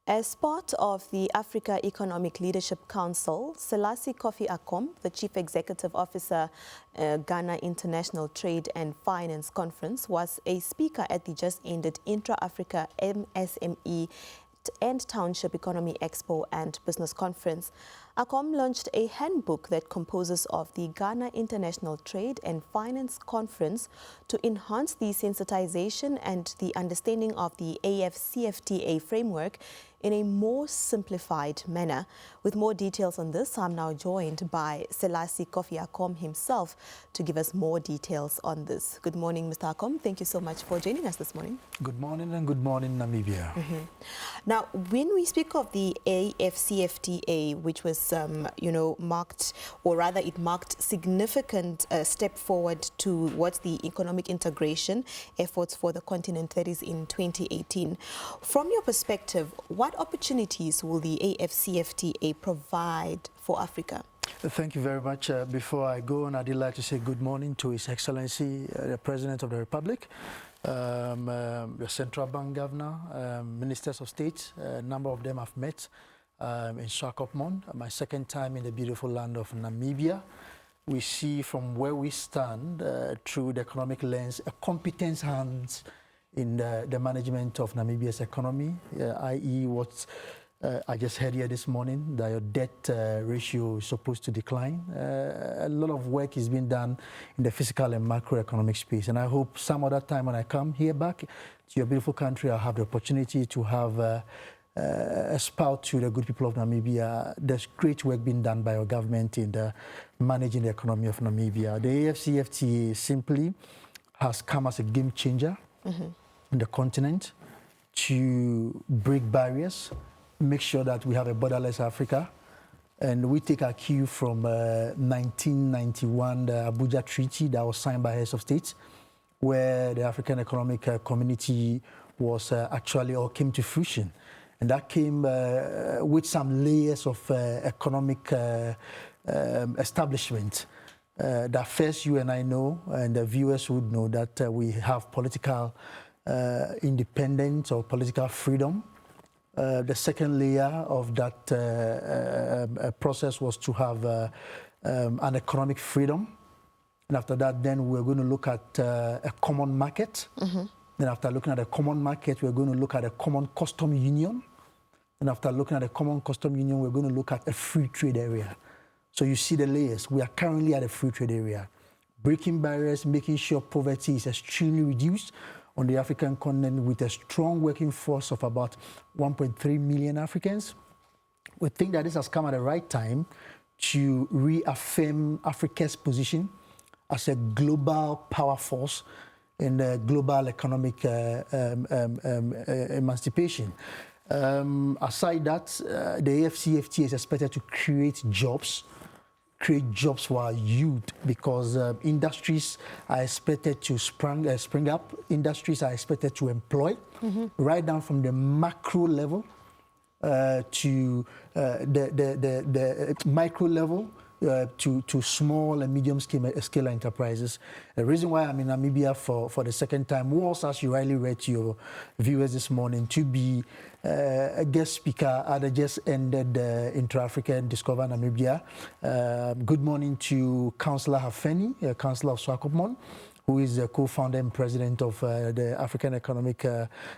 As part of the Africa Economic Leadership Council, Selasi Ackom, the Chief Executive Officer, Ghana International Trade and Finance Conference, was a speaker at the just-ended Intra Africa MSME and Township Economy Expo and Business Conference. Ackom launched a handbook that composes of the Ghana International Trade and Finance Conference to enhance the sensitization and the understanding of the AfCFTA framework in a more simplified manner. With more details on this, I'm now joined by Selasi Ackom himself to give us more details on this. Good morning, Mr. Ackom. Thank you so much for joining us this morning. Good morning and good morning, Namibia. Now, when we speak of the AfCFTA, which was, marked, or rather it marked significant step forward towards the economic integration efforts for the continent, that is in 2018. From your perspective, what opportunities will the AfCFTA provide for Africa? Thank you very much. Before I go on, I'd like to say good morning to His Excellency, the President of the Republic, the Central Bank Governor, Ministers of State. A number of them I've met in Swakopmund, my second time in the beautiful land of Namibia. We see from where we stand through the economic lens, a competent hands in the management of Namibia's economy, i.e. what I just heard here this morning, that your debt ratio is supposed to decline. A lot of work is being done in the physical and macroeconomic space. And I hope some other time when I come here back to your beautiful country, I'll have the opportunity to have a spout to the good people of Namibia. There's great work being done by our government in managing the economy of Namibia. The AfCFTA simply has come as a game changer in the continent to break barriers, make sure that we have a borderless Africa. And we take our cue from 1991, the Abuja Treaty that was signed by heads of state, where the African Economic Community was actually or came to fruition. And that came with some layers of economic establishment. That first you and I know, and the viewers would know, that we have political independence or political freedom. The second layer of that process was to have an economic freedom. And after that, then we're going to look at a common market. Then after looking at a common market, we're going to look at a common custom union. And after looking at a common custom union, we're going to look at a free trade area. So you see the layers. We are currently at a free trade area. Breaking barriers, making sure poverty is extremely reduced on the African continent with a strong working force of about 1.3 million Africans. We think that this has come at the right time to reaffirm Africa's position as a global power force in the global economic emancipation. Aside that, the AfCFTA is expected to create jobs for our youth, because industries are expected to spring up. Industries are expected to employ, right down from the macro level to the micro level, to small and medium scale enterprises. The reason why I'm in Namibia for the second time was, as you rightly read to your viewers this morning, to be a guest speaker at the just ended Intra-African Discover Namibia. Good morning to Councillor Hafeni, Councillor of Swakopmund, who is the co-founder and president of the African Economic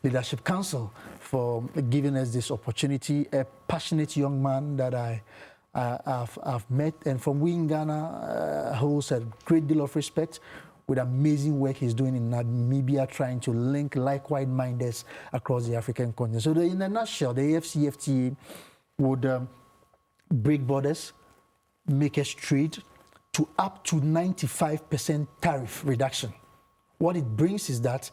Leadership Council, for giving us this opportunity. A passionate young man that I've met, and from we in Ghana holds a great deal of respect with amazing work he's doing in Namibia, trying to link like-mindeds across the African continent. So in a nutshell, the AfCFTA would break borders, make us trade to up to 95% tariff reduction. What it brings is that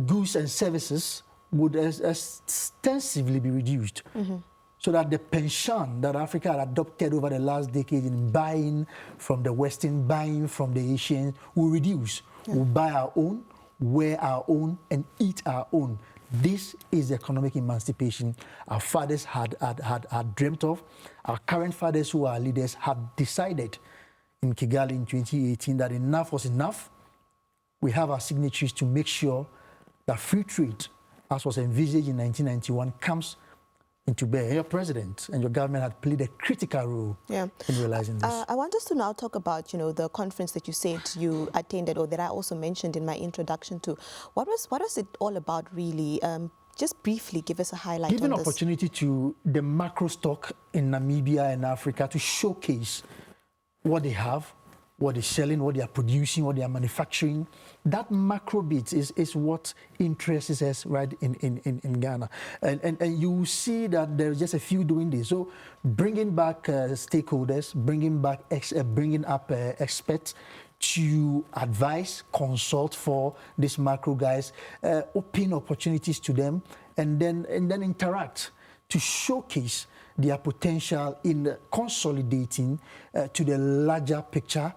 goods and services would extensively be reduced. So that the pension that Africa had adopted over the last decade in buying from the Western, buying from the Asians, will reduce. We'll buy our own, wear our own, and eat our own. This is the economic emancipation our fathers had dreamt of. Our current fathers, who are leaders, had decided in Kigali in 2018 that enough was enough. We have our signatories to make sure that free trade, as was envisaged in 1991, comes into bear. Your president and your government had played a critical role in realizing this. I want us to now talk about, the conference that you said you attended, or that I also mentioned in my introduction to. What was it all about, really? Just briefly give us a highlight on this. Giving opportunity to the macro stock in Namibia and Africa to showcase what they have, what they're selling, what they are producing, what they are manufacturing. That macro bit is what interests us right in Ghana. And you see that there's just a few doing this. So bringing back stakeholders, bringing up experts to advise, consult for these macro guys, open opportunities to them, and then interact to showcase their potential in consolidating to the larger picture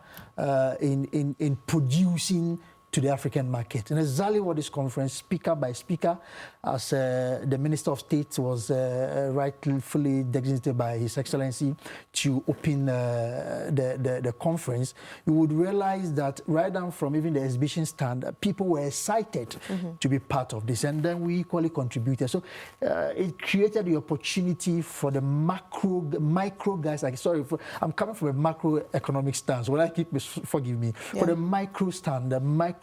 in producing to the African market. And exactly what this conference, speaker by speaker, as the Minister of State was rightfully designated by His Excellency to open the conference, you would realize that right down from even the exhibition stand, people were excited to be part of this, and then we equally contributed. So it created the opportunity for the micro guys. I'm coming from a macroeconomic stance. Will I forgive me? For the micro stand, the micro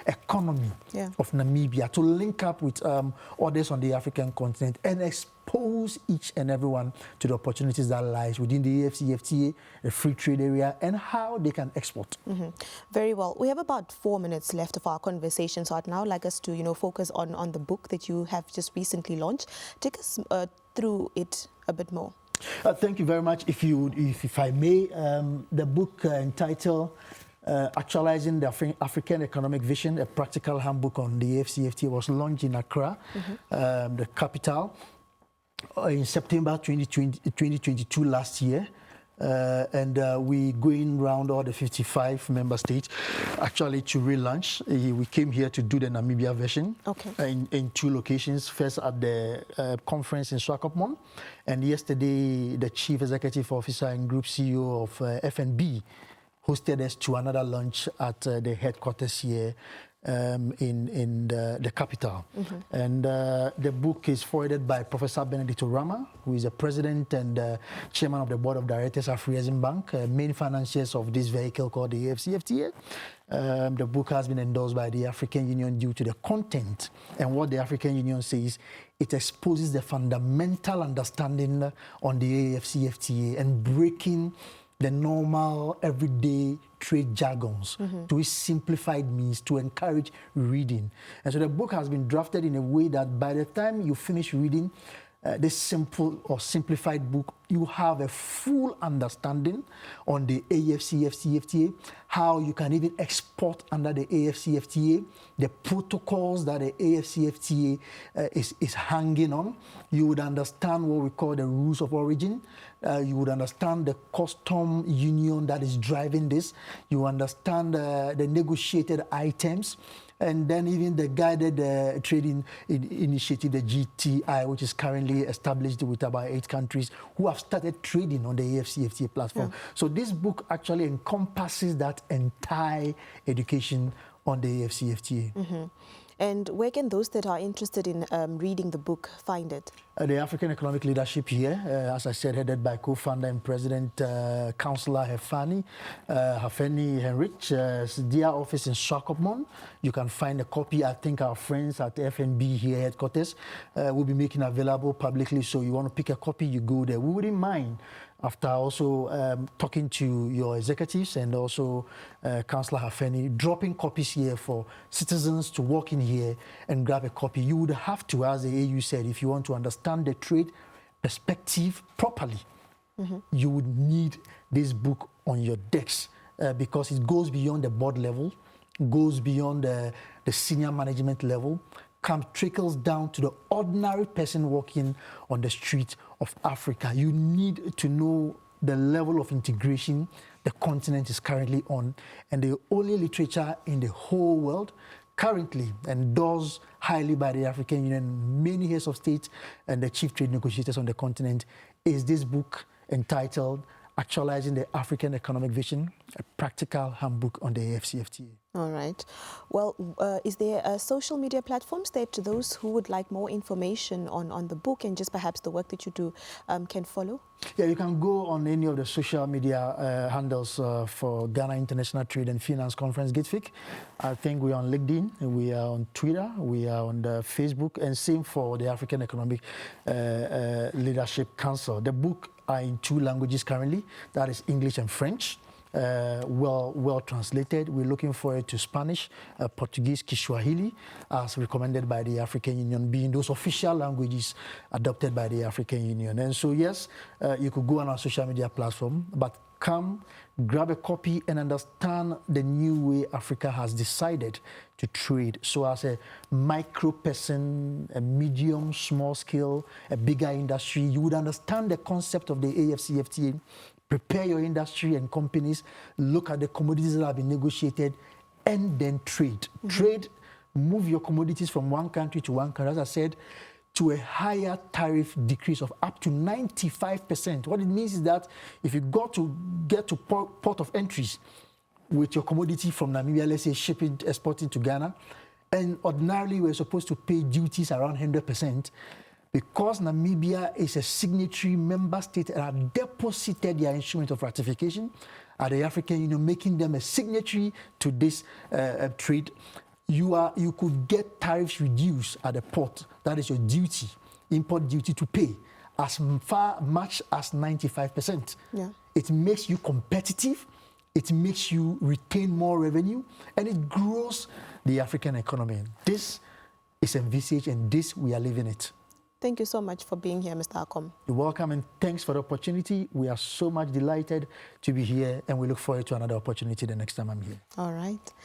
economy of Namibia to link up with others on the African continent and expose each and everyone to the opportunities that lies within the AfCFTA, the free trade area, and how they can export. Very well. We have about 4 minutes left of our conversation, so I'd now like us to focus on the book that you have just recently launched. Take us through it a bit more. Thank you very much. If I may, the book entitled Actualizing the African Economic Vision, a practical handbook on the AfCFTA, was launched in Accra, the capital, in September 2022 last year. And we're going around all the 55 member states actually to relaunch. We came here to do the Namibia version in 2 locations. First at the conference in Swakopmund, and yesterday the Chief Executive Officer and Group CEO of FNB hosted us to another launch at the headquarters here in the capital. And the book is forwarded by Professor Benedicto Rama, who is the president and chairman of the board of directors of Afrexim Bank, main financiers of this vehicle called the AfCFTA. The book has been endorsed by the African Union due to the content and what the African Union says. It exposes the fundamental understanding on the AfCFTA and breaking the normal, everyday trade jargons to its simplified means to encourage reading. And so the book has been drafted in a way that by the time you finish reading this simple or simplified book, you have a full understanding on the AfCFTA, how you can even export under the AfCFTA, the protocols that the AfCFTA is hanging on. You would understand what we call the rules of origin. You would understand the custom union that is driving this. You understand the negotiated items. And then even the guided trading initiative, the GTI, which is currently established with about 8 countries who have started trading on the AfCFTA platform. So this book actually encompasses that entire education on the AfCFTA. And where can those that are interested in reading the book find it? The African Economic Leadership here, as I said, headed by co-founder and president, Councillor Hafeni Henrich, their office in Swakopmund. You can find a copy. I think our friends at FNB here headquarters will be making available publicly. So you want to pick a copy, you go there. We wouldn't mind, after also talking to your executives and also Councillor Hafeni, dropping copies here for citizens to walk in here and grab a copy. You would have to, as the AU said, if you want to understand the trade perspective properly, you would need this book on your decks because it goes beyond the board level, goes beyond the senior management level, trickles down to the ordinary person walking on the street of Africa. You need to know the level of integration the continent is currently on, and the only literature in the whole world currently endorsed highly by the African Union, many heads of state and the chief trade negotiators on the continent, is this book entitled Actualizing the African Economic Vision, a practical handbook on the AfCFTA. All right. Well, is there social media platforms that those who would like more information on the book and just perhaps the work that you do can follow? Yeah, you can go on any of the social media handles for Ghana International Trade and Finance Conference, GITFiC. I think we are on LinkedIn, we are on Twitter, we are on the Facebook, and same for the African Economic Leadership Council. The book are in 2 languages currently, that is English and French. Well translated. We're looking forward to Spanish, Portuguese, Kiswahili, as recommended by the African Union, being those official languages adopted by the African Union. And so, yes, you could go on our social media platform, but come, grab a copy and understand the new way Africa has decided to trade. So as a micro person, a medium, small scale, a bigger industry, you would understand the concept of the AfCFTA. Prepare your industry and companies, look at the commodities that have been negotiated, and then trade. Trade, move your commodities from one country to one country, as I said, to a higher tariff decrease of up to 95%. What it means is that if you get to port of entries with your commodity from Namibia, let's say shipping, exporting to Ghana, and ordinarily we're supposed to pay duties around 100%, because Namibia is a signatory member state and have deposited their instrument of ratification at the African Union, making them a signatory to this trade, you could get tariffs reduced at the port. That is your duty, import duty to pay, as much as 95%. Yeah. It makes you competitive, it makes you retain more revenue, and it grows the African economy. This is envisaged, and this we are living it. Thank you so much for being here, Mr. Ackom. You're welcome, and thanks for the opportunity. We are so much delighted to be here, and we look forward to another opportunity the next time I'm here. All right.